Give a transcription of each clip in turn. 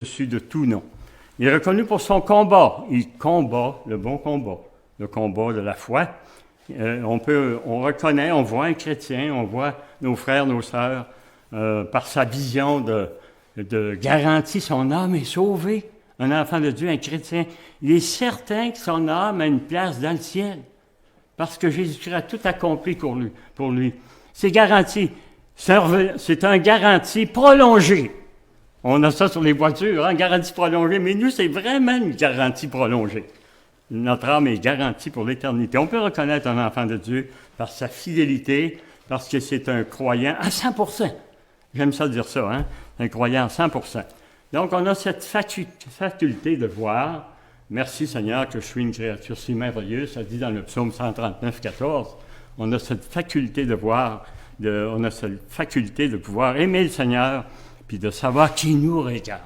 au-dessus de tout nom. Il est reconnu pour son combat. Il combat le bon combat, le combat de la foi. On reconnaît, on voit un chrétien, on voit nos frères, nos sœurs, par sa vision de garantie, son âme est sauvée. Un enfant de Dieu, un chrétien, il est certain que son âme a une place dans le ciel, parce que Jésus-Christ a tout accompli pour lui. C'est garanti. C'est un garantie prolongée. On a ça sur les voitures, hein, garantie prolongée, mais nous, c'est vraiment une garantie prolongée. Notre âme est garantie pour l'éternité. On peut reconnaître un enfant de Dieu par sa fidélité, parce que c'est un croyant à 100%. J'aime ça dire ça, hein? Un croyant à 100%. Donc, on a cette faculté de voir. Merci Seigneur que je suis une créature si merveilleuse. Ça dit dans le psaume 139, 14. On a cette faculté de voir, on a cette faculté de pouvoir aimer le Seigneur, puis de savoir qui nous regarde.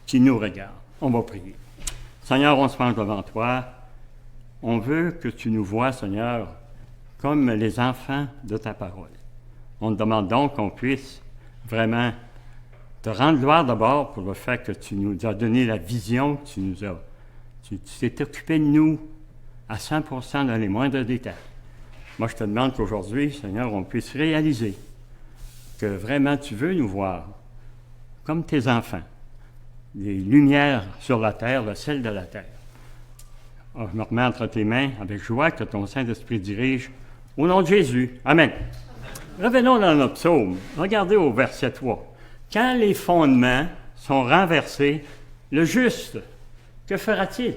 Qui nous regarde. On va prier. Seigneur, on se penche devant toi. On veut que tu nous vois, Seigneur, comme les enfants de ta parole. On te demande donc qu'on puisse vraiment te rendre gloire d'abord pour le fait que tu nous as donné la vision, tu t'es occupé de nous à 100% dans les moindres détails. Moi, je te demande qu'aujourd'hui, Seigneur, on puisse réaliser que vraiment tu veux nous voir comme tes enfants, des lumières sur la terre, le sel de la terre. Alors, je me remets entre tes mains avec joie que ton Saint-Esprit dirige. Au nom de Jésus. Amen. Revenons dans notre psaume. Regardez au verset 3. Quand les fondements sont renversés, le juste, que fera-t-il?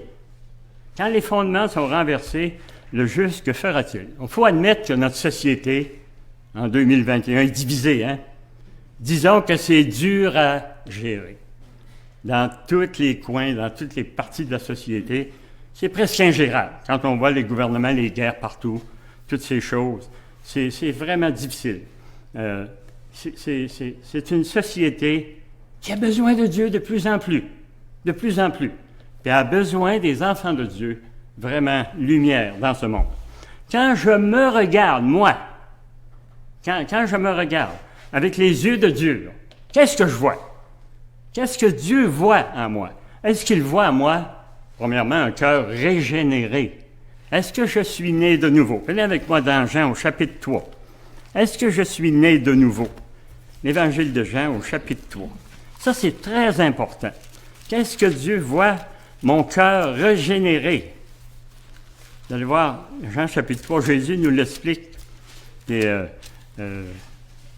Quand les fondements sont renversés, le juste, que fera-t-il? Il faut admettre que notre société, en 2021, est divisée. Hein? Disons que c'est dur à gérer. Dans tous les coins, dans toutes les parties de la société, c'est presque ingérable. Quand on voit les gouvernements, les guerres partout, toutes ces choses, c'est vraiment difficile. C'est une société qui a besoin de Dieu de plus en plus, puis a besoin des enfants de Dieu, vraiment lumière dans ce monde. Quand je me regarde, moi, quand je me regarde avec les yeux de Dieu, qu'est-ce que je vois? Qu'est-ce que Dieu voit en moi? Est-ce qu'il voit en moi, premièrement, un cœur régénéré? Est-ce que je suis né de nouveau? Venez avec moi dans Jean au chapitre 3. Est-ce que je suis né de nouveau? L'Évangile de Jean au chapitre 3. Ça, c'est très important. Qu'est-ce que Dieu voit? Mon cœur régénéré. Vous allez voir, Jean chapitre 3, Jésus nous l'explique. Et,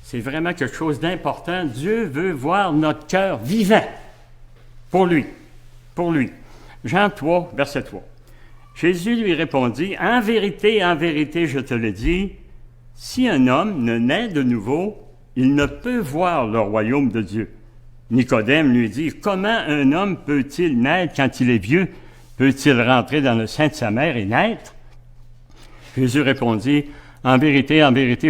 c'est vraiment quelque chose d'important. Dieu veut voir notre cœur vivant pour lui. Pour lui. Jean 3, verset 3. Jésus lui répondit, « En vérité, je te le dis, si un homme ne naît de nouveau, il ne peut voir le royaume de Dieu. » Nicodème lui dit, « Comment un homme peut-il naître quand il est vieux? Peut-il rentrer dans le sein de sa mère et naître? » Jésus répondit, « En vérité,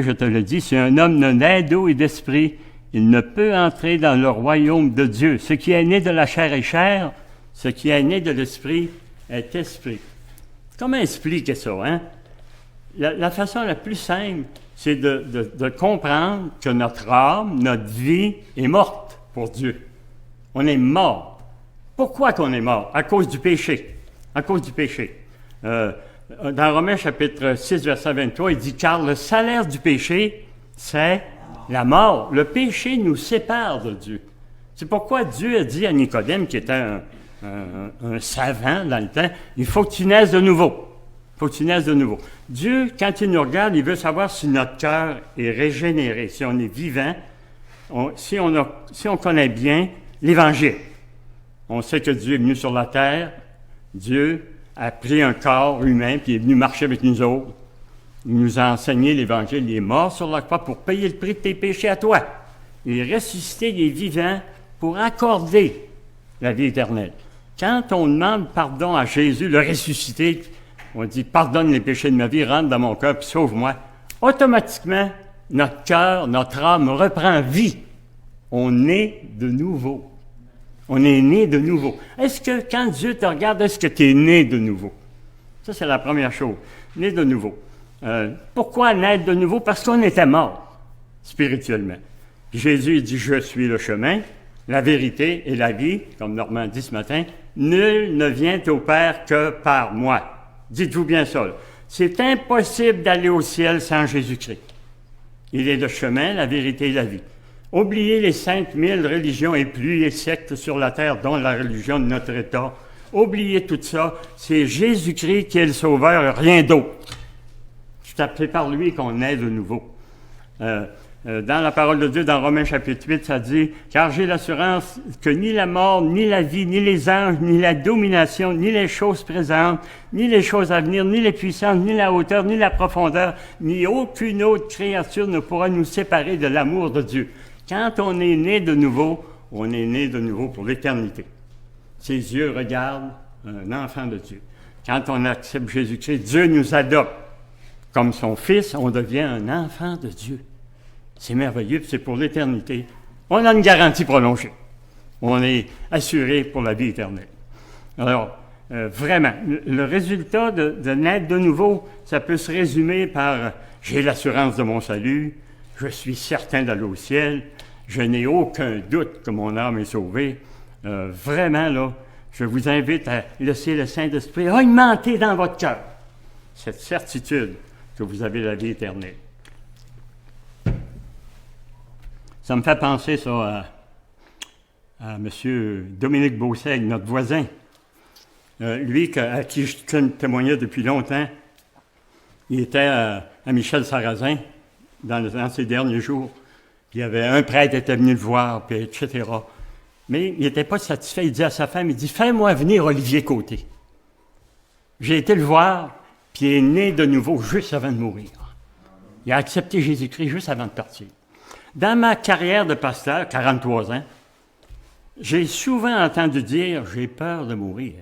je te le dis, si un homme ne naît d'eau et d'esprit, il ne peut entrer dans le royaume de Dieu. Ce qui est né de la chair est chair, ce qui est né de l'esprit est esprit. » Comment expliquer ça, hein? La façon la plus simple, c'est de comprendre que notre âme, notre vie est morte pour Dieu. On est mort. Pourquoi qu'on est mort? À cause du péché. À cause du péché. Dans Romains chapitre 6, verset 23, il dit « Car le salaire du péché, c'est la mort. » Le péché nous sépare de Dieu. C'est pourquoi Dieu a dit à Nicodème, qui était un savant dans le temps, il faut que tu naisses de nouveau. Il faut que tu naisses de nouveau. Dieu, quand il nous regarde, il veut savoir si notre cœur est régénéré, si on est vivant, si on connaît bien l'Évangile. On sait que Dieu est venu sur la terre, Dieu a pris un corps humain, puis il est venu marcher avec nous autres. Il nous a enseigné l'Évangile, il est mort sur la croix pour payer le prix de tes péchés à toi. Il est ressuscité, il est vivant pour accorder la vie éternelle. Quand on demande pardon à Jésus, le ressuscité, on dit « Pardonne les péchés de ma vie, rentre dans mon cœur, puis sauve-moi », automatiquement, notre cœur, notre âme reprend vie. On est de nouveau. On est né de nouveau. Est-ce que, quand Dieu te regarde, est-ce que tu es né de nouveau? Ça, c'est la première chose. Né de nouveau. Pourquoi naître de nouveau? Parce qu'on était mort, spirituellement. Jésus dit « Je suis le chemin, la vérité et la vie, comme Normand dit ce matin, nul ne vient au Père que par moi. Dites-vous bien ça. C'est impossible d'aller au ciel sans Jésus-Christ. Il est le chemin, la vérité et la vie. Oubliez les 5000 religions et plus et sectes sur la terre, dont la religion de notre État. Oubliez tout ça. C'est Jésus-Christ qui est le Sauveur, rien d'autre. C'est appelé par lui qu'on est de nouveau. Dans la parole de Dieu, dans Romains chapitre 8, ça dit « Car j'ai l'assurance que ni la mort, ni la vie, ni les anges, ni la domination, ni les choses présentes, ni les choses à venir, ni les puissances, ni la hauteur, ni la profondeur, ni aucune autre créature ne pourra nous séparer de l'amour de Dieu. » Quand on est né de nouveau, on est né de nouveau pour l'éternité. Ses yeux regardent un enfant de Dieu. Quand on accepte Jésus-Christ, Dieu nous adopte. Comme son fils, on devient un enfant de Dieu. C'est merveilleux, c'est pour l'éternité. On a une garantie prolongée. On est assuré pour la vie éternelle. Alors, vraiment, le résultat de naître de nouveau, ça peut se résumer par « j'ai l'assurance de mon salut, je suis certain d'aller au ciel, je n'ai aucun doute que mon âme est sauvée. » Vraiment, là, je vous invite à laisser le Saint-Esprit augmenter dans votre cœur cette certitude que vous avez la vie éternelle. Ça me fait penser, ça, à M. Dominique Beauseigle, notre voisin. Lui, à qui je témoignais depuis longtemps, il était à Michel Sarrazin dans ses derniers jours. Il y avait un prêtre qui était venu le voir, puis etc. Mais il n'était pas satisfait. Il dit à sa femme, il dit « Fais-moi venir Olivier Côté. » J'ai été le voir, puis il est né de nouveau juste avant de mourir. Il a accepté Jésus-Christ juste avant de partir. Dans ma carrière de pasteur, 43 ans, j'ai souvent entendu dire « J'ai peur de mourir. »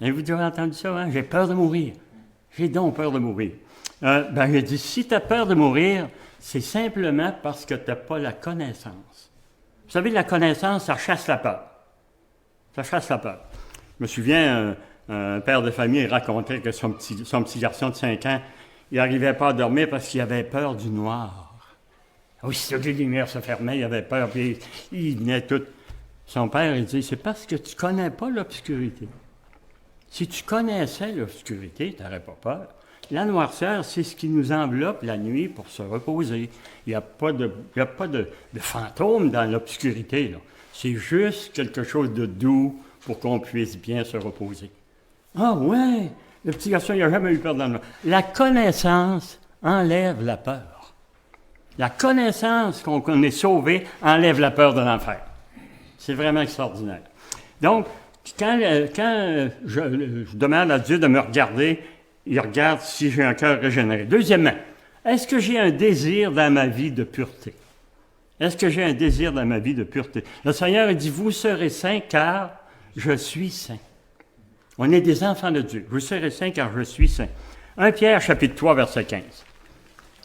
Avez-vous déjà entendu ça, hein? « J'ai peur de mourir. » J'ai donc peur de mourir. J'ai dit « Si tu as peur de mourir, c'est simplement parce que tu n'as pas la connaissance. » Vous savez, la connaissance, ça chasse la peur. Ça chasse la peur. Je me souviens, un père de famille racontait que son petit garçon de 5 ans, il n'arrivait pas à dormir parce qu'il avait peur du noir. Aussitôt que les lumières se fermaient, il avait peur, puis il venait tout. Son père, il dit, c'est parce que tu ne connais pas l'obscurité. Si tu connaissais l'obscurité, tu n'aurais pas peur. La noirceur, c'est ce qui nous enveloppe la nuit pour se reposer. Il n'y a pas de fantôme dans l'obscurité, là. C'est juste quelque chose de doux pour qu'on puisse bien se reposer. Ah ouais, le petit garçon, il n'a jamais eu peur dans le noir. La connaissance enlève la peur. La connaissance qu'on est sauvé enlève la peur de l'enfer. C'est vraiment extraordinaire. Donc, quand je demande à Dieu de me regarder, il regarde si j'ai un cœur régénéré. Deuxièmement, est-ce que j'ai un désir dans ma vie de pureté? Est-ce que j'ai un désir dans ma vie de pureté? Le Seigneur a dit, vous serez saints car je suis saint. On est des enfants de Dieu. Vous serez saints car je suis saint. 1 Pierre, chapitre 3, verset 15.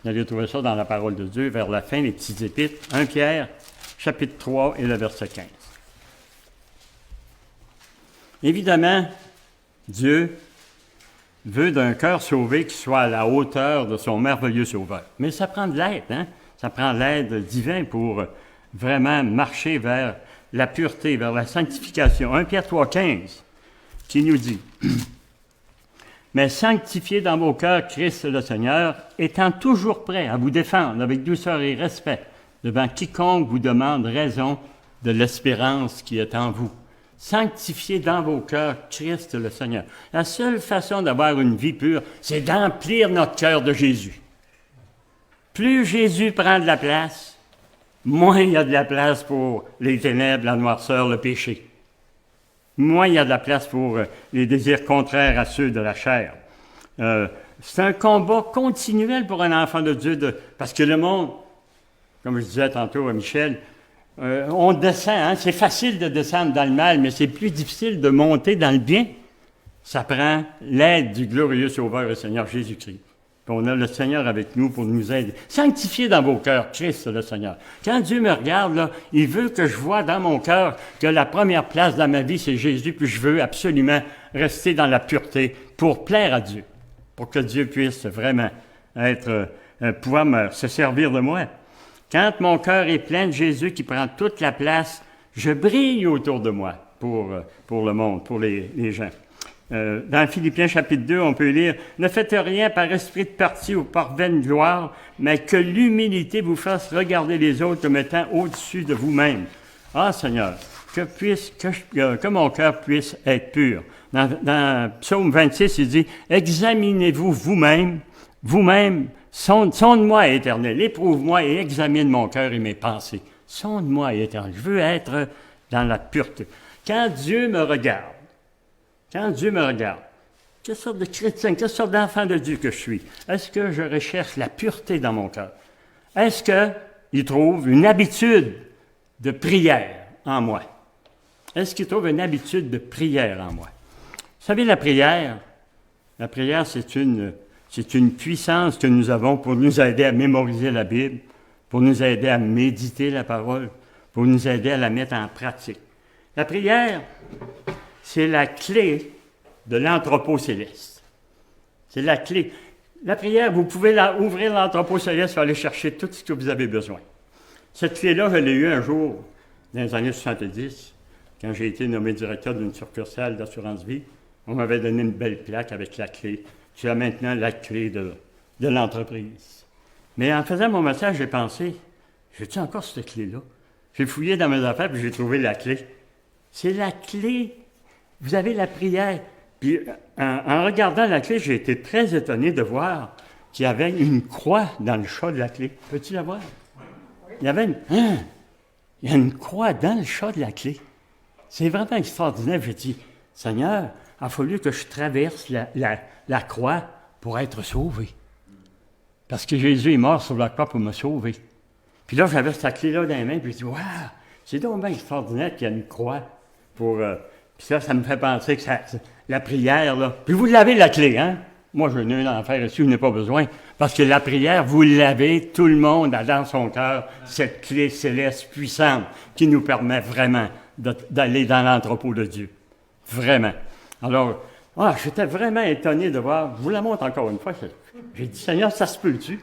Vous allez trouver ça dans la parole de Dieu, vers la fin, les petites épîtres. 1 Pierre, chapitre 3 et le verset 15. Évidemment, Dieu veut d'un cœur sauvé qui soit à la hauteur de son merveilleux Sauveur. Mais ça prend de l'aide, hein? Ça prend l'aide divine pour vraiment marcher vers la pureté, vers la sanctification. 1 Pierre 3, 15, qui nous dit « Mais sanctifiez dans vos cœurs Christ le Seigneur, étant toujours prêt à vous défendre avec douceur et respect devant quiconque vous demande raison de l'espérance qui est en vous. Sanctifiez dans vos cœurs Christ le Seigneur. » La seule façon d'avoir une vie pure, c'est d'emplir notre cœur de Jésus. Plus Jésus prend de la place, moins il y a de la place pour les ténèbres, la noirceur, le péché. Moins il y a de la place pour les désirs contraires à ceux de la chair. C'est un combat continuel pour un enfant de Dieu, parce que le monde, comme je disais tantôt à Michel, on descend, hein? C'est facile de descendre dans le mal, mais c'est plus difficile de monter dans le bien. Ça prend l'aide du glorieux Sauveur et Seigneur Jésus-Christ. Puis on a le Seigneur avec nous pour nous aider. Sanctifiez dans vos cœurs Christ le Seigneur. Quand Dieu me regarde, là, il veut que je vois dans mon cœur que la première place dans ma vie, c'est Jésus, puis je veux absolument rester dans la pureté pour plaire à Dieu, pour que Dieu puisse vraiment pouvoir se servir de moi. Quand mon cœur est plein de Jésus qui prend toute la place, Je brille autour de moi pour le monde, pour les gens. Dans Philippiens chapitre 2, on peut lire « Ne faites rien par esprit de parti ou par vaine gloire, mais que l'humilité vous fasse regarder les autres comme étant au-dessus de vous-même. » Ah Seigneur, que mon cœur puisse être pur. Dans Psaume 26, il dit « Examinez-vous vous-même, sonde-moi, Éternel, éprouve-moi et examine mon cœur et mes pensées. Sonde-moi, Éternel, je veux être dans la pureté. » Quand Dieu me regarde, quelle sorte de chrétien, quelle sorte d'enfant de Dieu que je suis? Est-ce que je recherche la pureté dans mon cœur? Est-ce qu'il trouve une habitude de prière en moi? Est-ce qu'il trouve une habitude de prière en moi? Vous savez, la prière, c'est une puissance que nous avons pour nous aider à mémoriser la Bible, pour nous aider à méditer la parole, pour nous aider à la mettre en pratique. La prière, c'est la clé de l'entrepôt céleste. C'est la clé. La prière, vous pouvez ouvrir l'entrepôt céleste et aller chercher tout ce que vous avez besoin. Cette clé-là, je l'ai eue un jour, dans les années 70, quand j'ai été nommé directeur d'une succursale d'assurance vie. On m'avait donné une belle plaque avec la clé. Tu as maintenant la clé de l'entreprise. Mais en faisant mon message, j'ai pensé, j'ai-tu encore cette clé-là? J'ai fouillé dans mes affaires et j'ai trouvé la clé. C'est la clé. Vous avez la prière. Puis en regardant la clé, j'ai été très étonné de voir qu'il y avait une croix dans le chat de la clé. Peux-tu la voir? Il y a une croix dans le chat de la clé. C'est vraiment extraordinaire. J'ai dit, Seigneur, il a fallu que je traverse la croix pour être sauvé. Parce que Jésus est mort sur la croix pour me sauver. Puis là, j'avais cette clé-là dans les mains, puis je dis, waouh, c'est donc bien extraordinaire qu'il y a une croix pour... puis ça me fait penser que la prière, là... Puis vous l'avez, la clé, hein? Moi, je n'ai rien à faire ici, je n'ai pas besoin. Parce que la prière, vous l'avez, tout le monde a dans son cœur cette clé céleste puissante qui nous permet vraiment d'aller dans l'entrepôt de Dieu. Vraiment. Alors, j'étais vraiment étonné de voir... Je vous la montre encore une fois. J'ai dit, Seigneur, ça se peut-tu?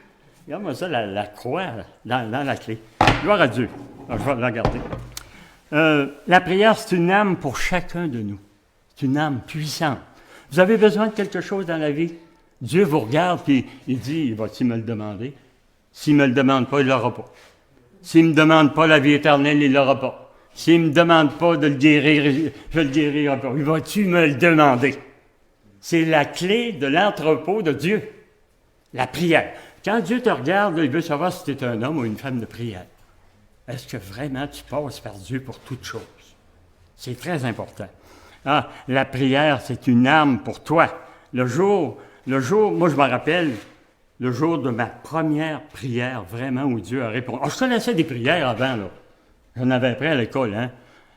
Regarde-moi ça, la croix dans la clé. Gloire à Dieu. Alors, je vais la regarder. La prière, c'est une âme pour chacun de nous. C'est une âme puissante. Vous avez besoin de quelque chose dans la vie? Dieu vous regarde et il dit, va-t-il me le demander? S'il ne me le demande pas, il ne l'aura pas. S'il ne me demande pas la vie éternelle, il ne l'aura pas. S'il ne me demande pas de le guérir, je le guérirai pas. Va-tu me le demander? C'est la clé de l'entrepôt de Dieu. La prière. Quand Dieu te regarde, il veut savoir si tu es un homme ou une femme de prière. Est-ce que vraiment tu passes par Dieu pour toute chose? C'est très important. La prière, c'est une arme pour toi. Le jour, moi je me rappelle, le jour de ma première prière, vraiment, où Dieu a répondu. Je connaissais des prières avant, là. J'en avais appris à l'école, hein.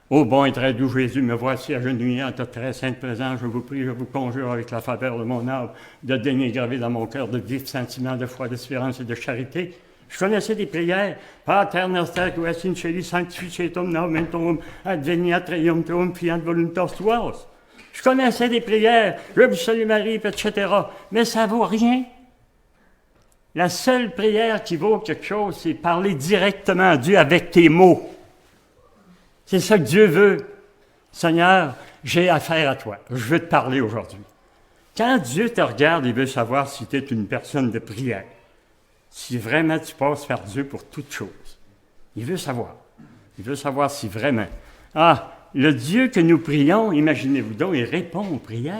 Ô bon et très doux Jésus, me voici agenouillé en ta très sainte présence. Je vous prie, je vous conjure avec la faveur de mon âme de daigner graver dans mon cœur de vifs sentiments de foi, d'espérance et de charité. Je connaissais des prières. Pater noster, qui est in celi, sanctificetum nomen tuum, adveniat regnum tuum, fiat voluntas tuas. Je connaissais des prières. Je vous salue Marie, etc. Mais ça ne vaut rien. La seule prière qui vaut quelque chose, c'est parler directement à Dieu avec tes mots. C'est ça que Dieu veut. Seigneur, j'ai affaire à toi. Je veux te parler aujourd'hui. Quand Dieu te regarde, il veut savoir si tu es une personne de prière. Si vraiment tu passes par Dieu pour toute chose. Il veut savoir. Il veut savoir si vraiment. Le Dieu que nous prions, imaginez-vous donc, il répond aux prières.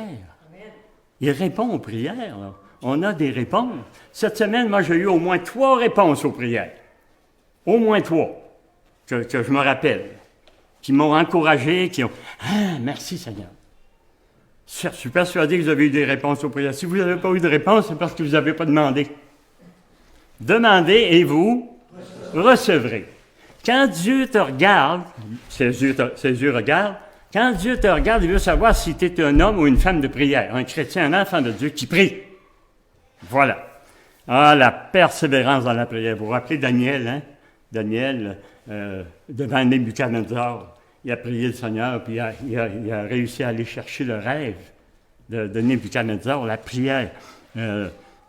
Il répond aux prières, là. On a des réponses. Cette semaine, moi, j'ai eu au moins 3 réponses aux prières. Au moins 3, que je me rappelle, qui m'ont encouragé, qui ont... merci Seigneur. Je suis persuadé que vous avez eu des réponses aux prières. Si vous n'avez pas eu de réponse, c'est parce que vous n'avez pas demandé. Demandez et vous recevrez. Quand Dieu te regarde, ses yeux regardent, quand Dieu te regarde, il veut savoir si tu es un homme ou une femme de prière, un chrétien, un enfant de Dieu qui prie. Voilà. La persévérance dans la prière. Vous vous rappelez Daniel, hein? Daniel, devant Nebuchadnezzar, il a prié le Seigneur, puis il a réussi à aller chercher le rêve de Nebuchadnezzar, la prière.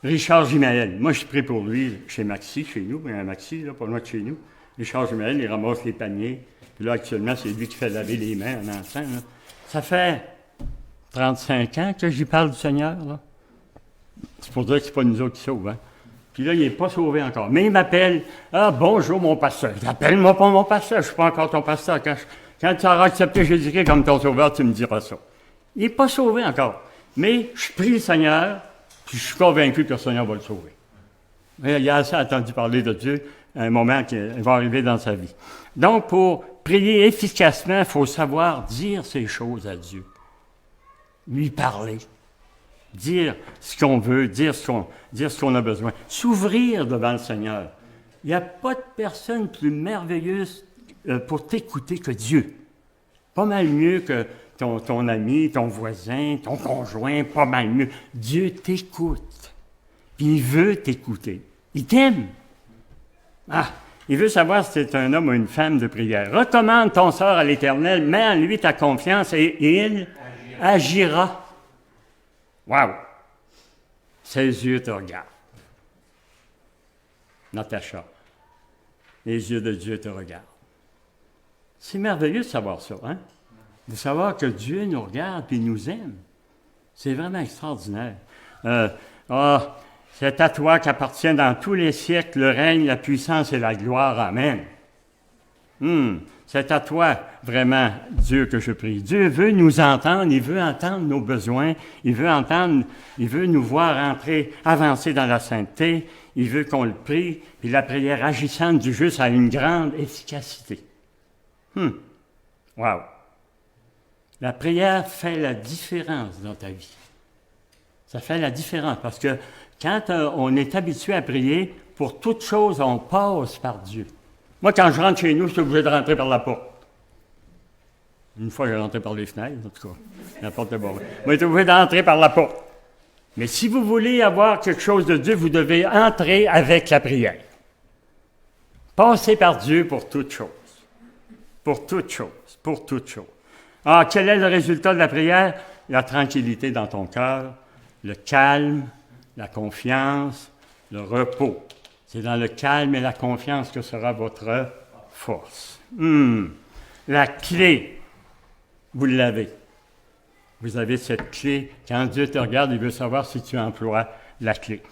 Richard Gimael, moi je prie pour lui chez Maxi, chez nous, Maxi, là, pas loin de chez nous. Richard Gimael, il ramasse les paniers, Puis là, actuellement, c'est lui qui fait laver les mains en entrant. Là. Ça fait 35 ans que j'y parle du Seigneur. Là. C'est pour dire que c'est pas nous autres qui sauvent. Hein? Puis là, il n'est pas sauvé encore. Mais il m'appelle. Ah, bonjour, mon pasteur. Appelle-moi pas mon pasteur. Je ne suis pas encore ton pasteur. Quand tu auras accepté Jésus-Christ comme ton sauveur, tu me diras ça. Il n'est pas sauvé encore. Mais je prie le Seigneur, puis je suis convaincu que le Seigneur va le sauver. Il a assez entendu parler de Dieu à un moment qui va arriver dans sa vie. Donc, pour prier efficacement, il faut savoir dire ces choses à Dieu. Lui parler. Dire ce qu'on veut, dire ce qu'on a besoin. S'ouvrir devant le Seigneur. Il n'y a pas de personne plus merveilleuse pour t'écouter que Dieu. Pas mal mieux que ton ami, ton voisin, ton conjoint, pas mal mieux. Dieu t'écoute. Puis il veut t'écouter. Il t'aime. Il veut savoir si tu es un homme ou une femme de prière. Recommande ton sort à l'Éternel, mets en lui ta confiance et il agira. Wow! Ses yeux te regardent. Natacha. Les yeux de Dieu te regardent. C'est merveilleux de savoir ça, hein? De savoir que Dieu nous regarde et nous aime. C'est vraiment extraordinaire. C'est à toi qu'appartient dans tous les siècles le règne, la puissance et la gloire. Amen. C'est à toi, vraiment, Dieu, que je prie. Dieu veut nous entendre, il veut entendre nos besoins, il veut nous voir avancer dans la sainteté, il veut qu'on le prie, puis la prière agissante du juste a une grande efficacité. Wow! La prière fait la différence dans ta vie. Ça fait la différence, parce que quand on est habitué à prier, pour toute chose, on passe par Dieu. Moi, quand je rentre chez nous, je suis obligé de rentrer par la porte. Une fois, j'ai rentré par les fenêtres, en tout cas. La porte est bonne. Moi, je suis obligé d'entrer par la porte. Mais si vous voulez avoir quelque chose de Dieu, vous devez entrer avec la prière. Passez par Dieu pour toute chose. Pour toute chose. Pour toute chose. Quel est le résultat de la prière? La tranquillité dans ton cœur, le calme, la confiance, le repos. C'est dans le calme et la confiance que sera votre force. La clé, vous l'avez. Vous avez cette clé. Quand Dieu te regarde, il veut savoir si tu emploies la clé.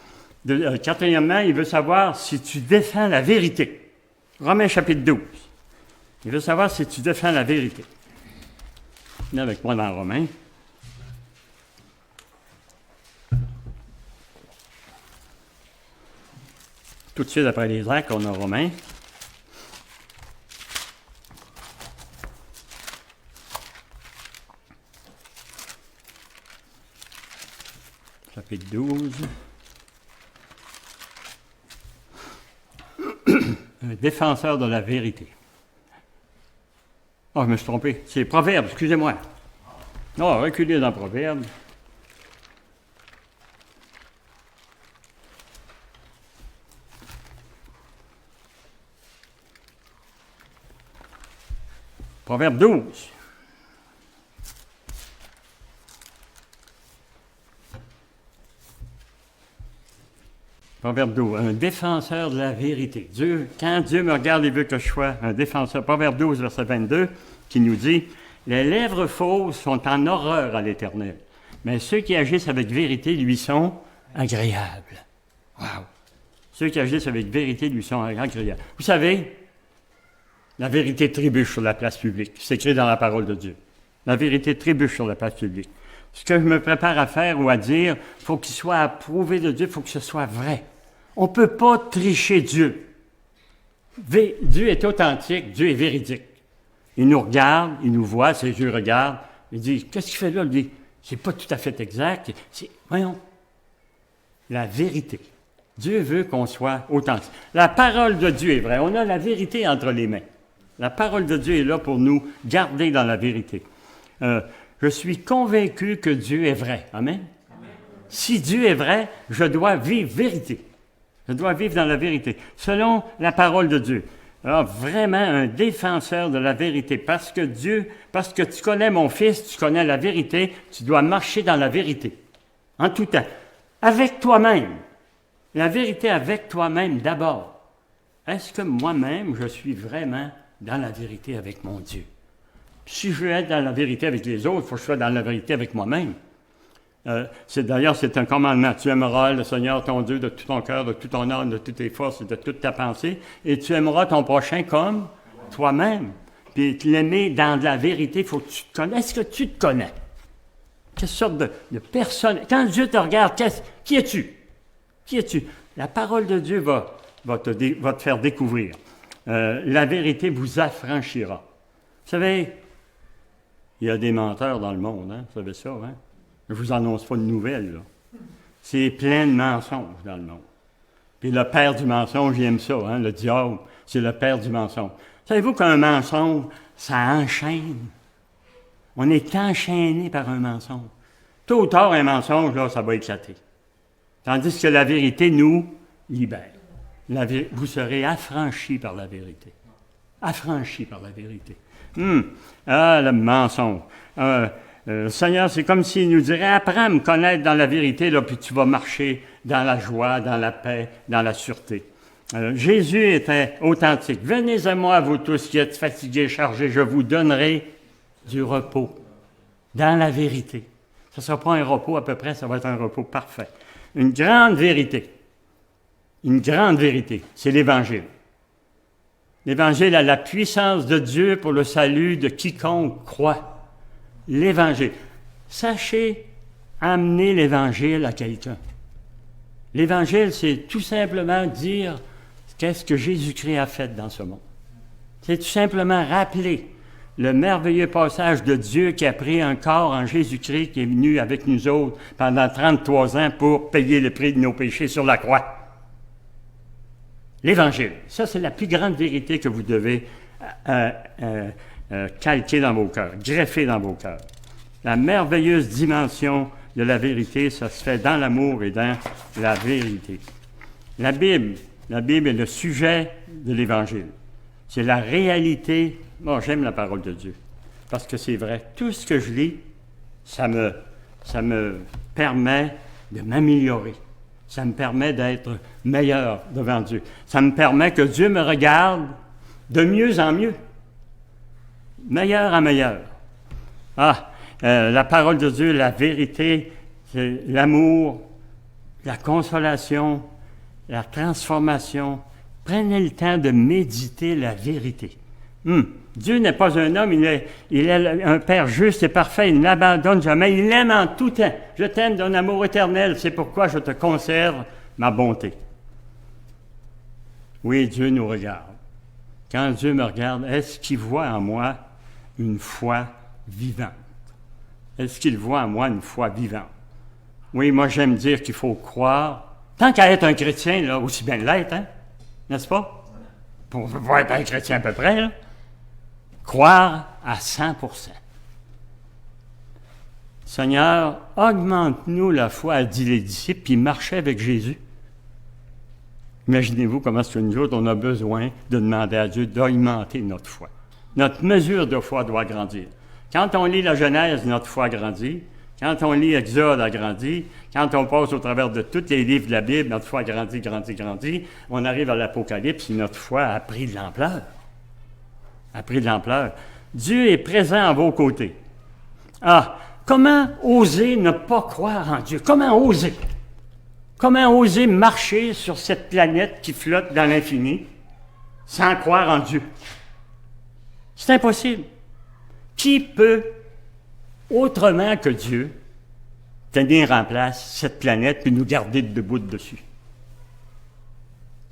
Quatrièmement, il veut savoir si tu défends la vérité. Romains chapitre 12. Il veut savoir si tu défends la vérité. Viens avec moi dans Romains. Tout de suite après les actes, on a Romains. Chapitre 12. Un défenseur de la vérité. Je me suis trompé. C'est Proverbe, excusez-moi. Reculez dans Proverbe. Proverbe 12. Proverbe 12, un défenseur de la vérité. Quand Dieu me regarde, il veut que je sois un défenseur. Proverbe 12, verset 22, qui nous dit « Les lèvres fausses sont en horreur à l'Éternel, mais ceux qui agissent avec vérité lui sont agréables. » Wow! Ceux qui agissent avec vérité lui sont agréables. Vous savez, la vérité trébuche sur la place publique. C'est écrit dans la parole de Dieu. La vérité trébuche sur la place publique. Ce que je me prépare à faire ou à dire, il faut qu'il soit approuvé de Dieu, il faut que ce soit vrai. On ne peut pas tricher Dieu. Dieu est authentique, Dieu est véridique. Il nous regarde, il nous voit, ses yeux regardent, il dit, qu'est-ce qu'il fait là? Il dit, c'est pas tout à fait exact. Voyons, la vérité. Dieu veut qu'on soit authentique. La parole de Dieu est vraie. On a la vérité entre les mains. La parole de Dieu est là pour nous garder dans la vérité. Je suis convaincu que Dieu est vrai. Amen? Amen. Si Dieu est vrai, je dois vivre vérité. Je dois vivre dans la vérité, selon la parole de Dieu. Alors, vraiment un défenseur de la vérité. Parce que tu connais mon fils, tu connais la vérité, tu dois marcher dans la vérité. En tout temps. Avec toi-même. La vérité avec toi-même d'abord. Est-ce que moi-même, je suis vraiment dans la vérité avec mon Dieu. Si je veux être dans la vérité avec les autres, il faut que je sois dans la vérité avec moi-même. D'ailleurs, c'est un commandement. Tu aimeras le Seigneur ton Dieu de tout ton cœur, de toute ton âme, de toutes tes forces et de toute ta pensée, et tu aimeras ton prochain comme toi-même. Puis l'aimer dans la vérité, il faut que tu te connaisses. Est-ce que tu te connais? Quelle sorte de personne? Quand Dieu te regarde, qui es-tu? Qui es-tu? La parole de Dieu va te faire découvrir. La vérité vous affranchira. Vous savez, il y a des menteurs dans le monde, hein? Vous savez ça, hein? Je ne vous annonce pas de nouvelles, là. C'est plein de mensonges dans le monde. Puis le père du mensonge, il aime ça, hein? Le diable, c'est le père du mensonge. Savez-vous qu'un mensonge, ça enchaîne? On est enchaîné par un mensonge. Tôt ou tard, un mensonge, là, ça va éclater. Tandis que la vérité nous libère. Vous serez affranchis par la vérité. Affranchis par la vérité. Ah, le mensonge. Seigneur, c'est comme s'il nous dirait, apprends à me connaître dans la vérité, là, puis tu vas marcher dans la joie, dans la paix, dans la sûreté. Jésus était authentique. Venez à moi, vous tous qui êtes fatigués, chargés, je vous donnerai du repos dans la vérité. Ce ne sera pas un repos à peu près, ça va être un repos parfait. Une grande vérité. Une grande vérité, c'est l'Évangile. L'Évangile a la puissance de Dieu pour le salut de quiconque croit. L'Évangile. Sachez amener l'Évangile à quelqu'un. L'Évangile, c'est tout simplement dire qu'est-ce que Jésus-Christ a fait dans ce monde. C'est tout simplement rappeler le merveilleux passage de Dieu qui a pris un corps en Jésus-Christ qui est venu avec nous autres pendant 33 ans pour payer le prix de nos péchés sur la croix. L'Évangile, ça c'est la plus grande vérité que vous devez calquer dans vos cœurs, greffer dans vos cœurs. La merveilleuse dimension de la vérité, ça se fait dans l'amour et dans la vérité. La Bible est le sujet de l'Évangile. C'est la réalité. Bon, j'aime la parole de Dieu, parce que c'est vrai. Tout ce que je lis, ça me permet de m'améliorer. Ça me permet d'être meilleur devant Dieu. Ça me permet que Dieu me regarde de mieux en mieux. Meilleur en meilleur. La parole de Dieu, la vérité, c'est l'amour, la consolation, la transformation. Prenez le temps de méditer la vérité. Dieu n'est pas un homme, il est un Père juste et parfait, il n'abandonne jamais, il aime en tout temps. Je t'aime d'un amour éternel, c'est pourquoi je te conserve ma bonté. Oui, Dieu nous regarde. Quand Dieu me regarde, est-ce qu'il voit en moi une foi vivante? Est-ce qu'il voit en moi une foi vivante? Oui, moi j'aime dire qu'il faut croire. Tant qu'à être un chrétien, là, aussi bien l'être, hein? N'est-ce pas? Pour pouvoir être un chrétien à peu près, là. Croire à 100%. Seigneur, augmente-nous la foi, a dit les disciples, puis marcher avec Jésus. Imaginez-vous comment est-ce que nous autres, on a besoin de demander à Dieu d'augmenter notre foi. Notre mesure de foi doit grandir. Quand on lit la Genèse, notre foi grandit. Quand on lit Exode, elle grandit. Quand on passe au travers de tous les livres de la Bible, notre foi grandit. On arrive à l'Apocalypse et notre foi a pris de l'ampleur. Dieu est présent à vos côtés. Comment oser ne pas croire en Dieu? Comment oser? Comment oser marcher sur cette planète qui flotte dans l'infini sans croire en Dieu? C'est impossible. Qui peut, autrement que Dieu, tenir en place cette planète et nous garder debout dessus?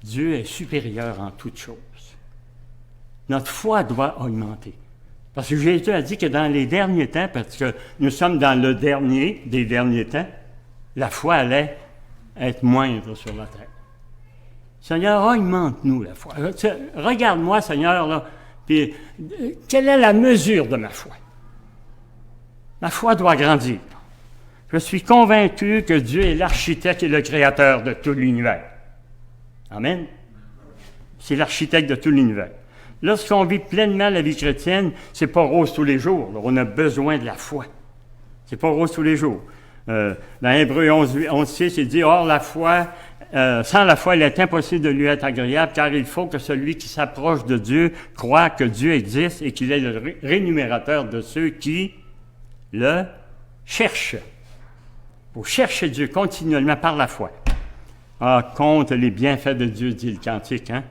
Dieu est supérieur en toutes choses. Notre foi doit augmenter. Parce que Jésus a dit que dans les derniers temps, parce que nous sommes dans le dernier des derniers temps, la foi allait être moindre sur la terre. Seigneur, augmente-nous la foi. Regarde-moi, Seigneur, là, puis quelle est la mesure de ma foi? Ma foi doit grandir. Je suis convaincu que Dieu est l'architecte et le créateur de tout l'univers. Amen. C'est l'architecte de tout l'univers. Lorsqu'on vit pleinement la vie chrétienne, c'est pas rose tous les jours. Alors, on a besoin de la foi. C'est pas rose tous les jours. Dans Hébreux 11, 6, il dit « Or, la foi Sans la foi, il est impossible de lui être agréable, car il faut que celui qui s'approche de Dieu croit que Dieu existe et qu'il est le rémunérateur de ceux qui le cherchent. Il faut chercher Dieu continuellement par la foi. Ah, compte les bienfaits de Dieu, dit le cantique, hein?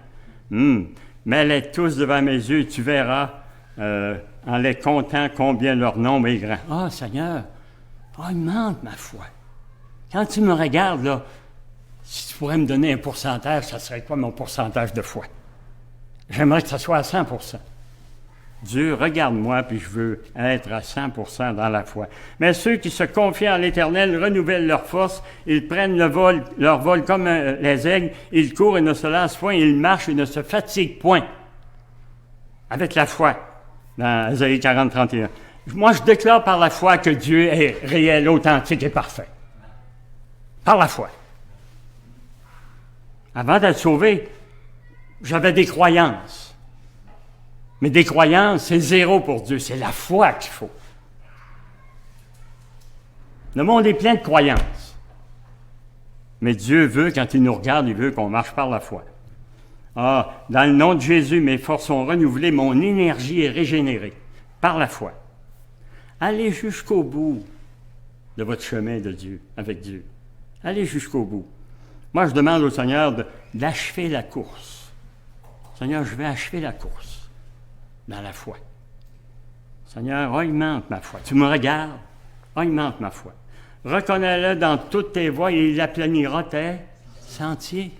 Mets-les tous devant mes yeux et tu verras, en les comptant, combien leur nombre est grand. Ah, Seigneur, augmente ma foi. Quand tu me regardes, là, si tu pourrais me donner un pourcentage, ça serait quoi mon pourcentage de foi? J'aimerais que ça soit à 100%. Dieu, regarde-moi, puis je veux être à 100% dans la foi. Mais ceux qui se confient en l'Éternel renouvellent leur force, ils prennent leur vol comme les aigles, ils courent et ne se lassent point, ils marchent et ne se fatiguent point. Avec la foi, dans Ésaïe 40, 31. Moi, je déclare par la foi que Dieu est réel, authentique et parfait. Par la foi. Avant d'être sauvé, j'avais des croyances. Mais des croyances, c'est zéro pour Dieu. C'est la foi qu'il faut. Le monde est plein de croyances. Mais Dieu veut, quand il nous regarde, il veut qu'on marche par la foi. Ah, dans le nom de Jésus, mes forces sont renouvelées, mon énergie est régénérée par la foi. Allez jusqu'au bout de votre chemin de Dieu, avec Dieu. Allez jusqu'au bout. Moi, je demande au Seigneur d'achever la course. Seigneur, je vais achever la course dans la foi. Seigneur, augmente ma foi. Tu me regardes, augmente ma foi. Reconnais-le dans toutes tes voies et il aplanira tes sentiers.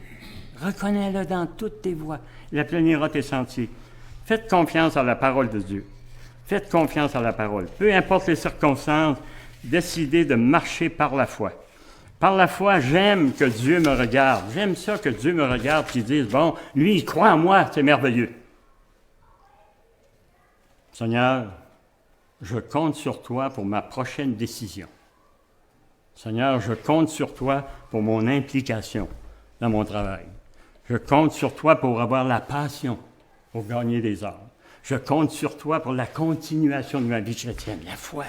Reconnais-le dans toutes tes voies. Il aplanira tes sentiers. Faites confiance à la parole de Dieu. Faites confiance à la parole. Peu importe les circonstances, décidez de marcher par la foi. Par la foi, j'aime que Dieu me regarde. J'aime ça que Dieu me regarde, qu'il dise, bon, lui, il croit en moi, c'est merveilleux. Seigneur, je compte sur toi pour ma prochaine décision. Seigneur, je compte sur toi pour mon implication dans mon travail. Je compte sur toi pour avoir la passion pour gagner des âmes. Je compte sur toi pour la continuation de ma vie chrétienne. La foi.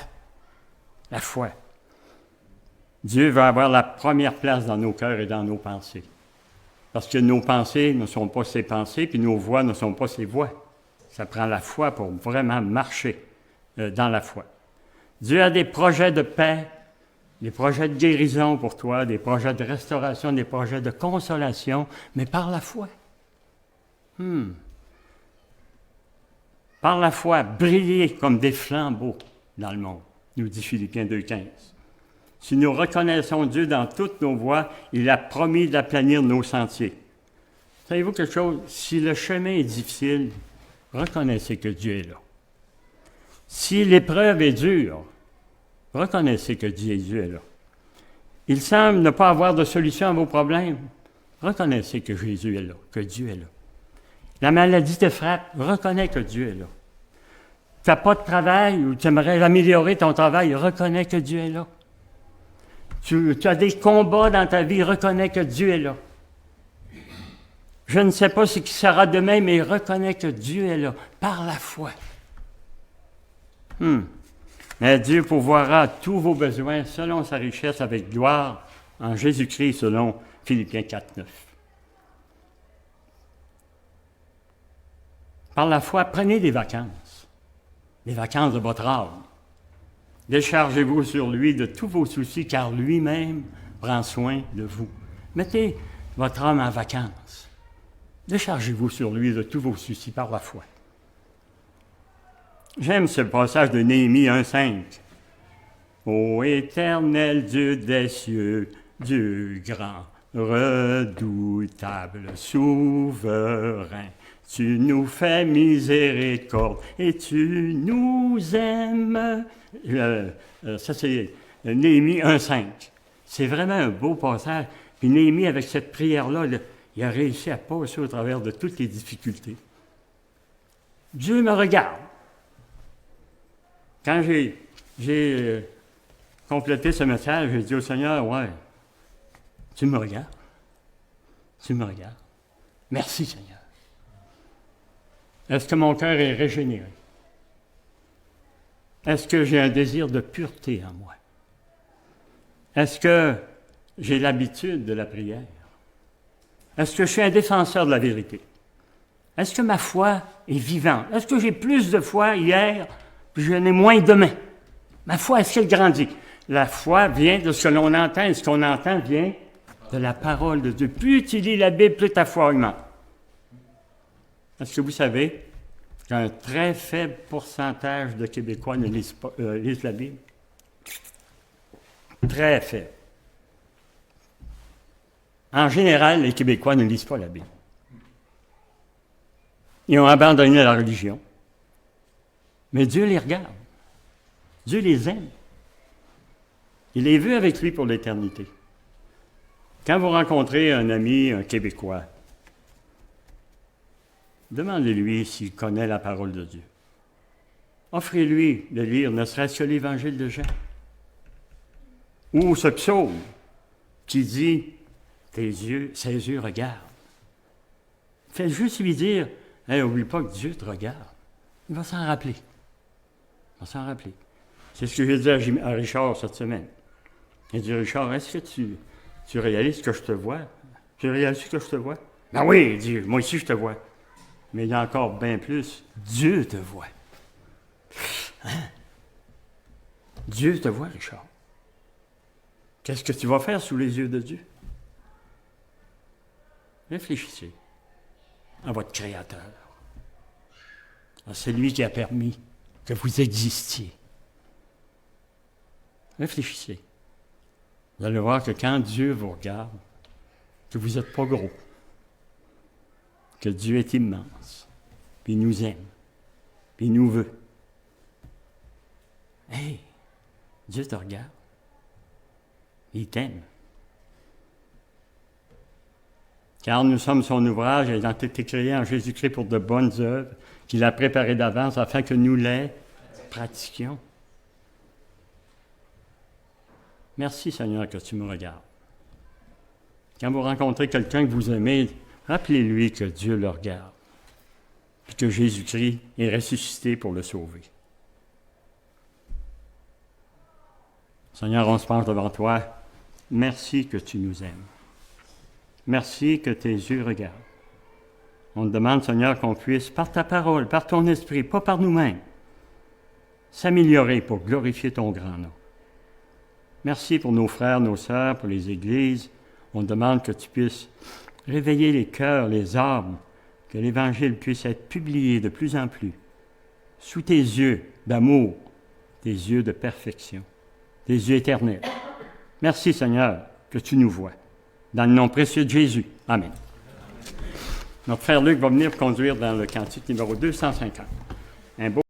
La foi. Dieu va avoir la première place dans nos cœurs et dans nos pensées. Parce que nos pensées ne sont pas ses pensées, puis nos voix ne sont pas ses voix. Ça prend la foi pour vraiment marcher dans la foi. Dieu a des projets de paix, des projets de guérison pour toi, des projets de restauration, des projets de consolation, mais par la foi. Par la foi, briller comme des flambeaux dans le monde, nous dit Philippiens 2,15. Si nous reconnaissons Dieu dans toutes nos voies, il a promis d'aplanir nos sentiers. Savez-vous quelque chose? Si le chemin est difficile, reconnaissez que Dieu est là. Si l'épreuve est dure, reconnaissez que Dieu est là. Il semble ne pas avoir de solution à vos problèmes. Reconnaissez que Jésus est là, que Dieu est là. La maladie te frappe, reconnais que Dieu est là. Tu n'as pas de travail ou tu aimerais améliorer ton travail, reconnais que Dieu est là. Tu as des combats dans ta vie, reconnais que Dieu est là. Je ne sais pas ce qui sera demain, mais reconnais que Dieu est là, par la foi. Mais Dieu pourvoira tous vos besoins selon sa richesse avec gloire en Jésus-Christ, selon Philippiens 4, 9. Par la foi, prenez des vacances de votre âme. Déchargez-vous sur lui de tous vos soucis, car lui-même prend soin de vous. Mettez votre âme en vacances. Déchargez-vous sur lui de tous vos soucis par la foi. J'aime ce passage de Néhémie 1,5. Ô éternel Dieu des cieux, Dieu grand, redoutable, souverain, tu nous fais miséricorde et tu nous aimes. Ça, c'est Néhémie 1,5. C'est vraiment un beau passage. Puis Néhémie, avec cette prière-là, il a réussi à passer au travers de toutes les difficultés. Dieu me regarde. Quand j'ai complété ce message, j'ai dit au Seigneur, ouais, tu me regardes. Tu me regardes. Merci, Seigneur. Est-ce que mon cœur est régénéré? Est-ce que j'ai un désir de pureté en moi? Est-ce que j'ai l'habitude de la prière? Est-ce que je suis un défenseur de la vérité? Est-ce que ma foi est vivante? Est-ce que j'ai plus de foi hier, puis j'en ai moins demain? Ma foi, est-ce qu'elle grandit? La foi vient de ce que l'on entend, et ce qu'on entend vient de la parole de Dieu. Plus tu lis la Bible, plus ta foi augmente. Est-ce que vous savez qu'un très faible pourcentage de Québécois ne lisent la Bible? Très faible. En général, les Québécois ne lisent pas la Bible. Ils ont abandonné la religion. Mais Dieu les regarde. Dieu les aime. Il les veut avec lui pour l'éternité. Quand vous rencontrez un ami, un Québécois, demandez-lui s'il connaît la parole de Dieu. Offrez-lui de lire ne serait-ce que l'Évangile de Jean. Ou ce psaume qui dit « ses yeux regardent ». Faites juste lui dire « Hey, n'oublie pas que Dieu te regarde ». Il va s'en rappeler. Il va s'en rappeler. C'est ce que j'ai dit à Richard cette semaine. Il dit « Richard, est-ce que tu réalises que je te vois? Tu réalises que je te vois? » Ben oui, il dit « Moi aussi je te vois. » Mais il y a encore bien plus. Dieu te voit. Hein? Dieu te voit, Richard. Qu'est-ce que tu vas faire sous les yeux de Dieu? Réfléchissez à votre Créateur, à celui qui a permis que vous existiez. Réfléchissez. Vous allez voir que quand Dieu vous regarde, que vous n'êtes pas gros, que Dieu est immense, puis il nous aime, puis il nous veut. Hey, Dieu te regarde, il t'aime. Car nous sommes son ouvrage ayant été créés en Jésus-Christ pour de bonnes œuvres qu'il a préparées d'avance afin que nous les pratiquions. Merci Seigneur que tu me regardes. Quand vous rencontrez quelqu'un que vous aimez, rappelez-lui que Dieu le regarde et que Jésus-Christ est ressuscité pour le sauver. Seigneur, on se penche devant toi. Merci que tu nous aimes. Merci que tes yeux regardent. On te demande, Seigneur, qu'on puisse, par ta parole, par ton esprit, pas par nous-mêmes, s'améliorer pour glorifier ton grand nom. Merci pour nos frères, nos sœurs, pour les églises. On te demande que tu puisses réveiller les cœurs, les âmes, que l'Évangile puisse être publié de plus en plus, sous tes yeux d'amour, tes yeux de perfection, tes yeux éternels. Merci, Seigneur, que tu nous vois. Dans le nom précieux de Jésus. Amen. Notre frère Luc va venir conduire dans le cantique numéro 250. Un beau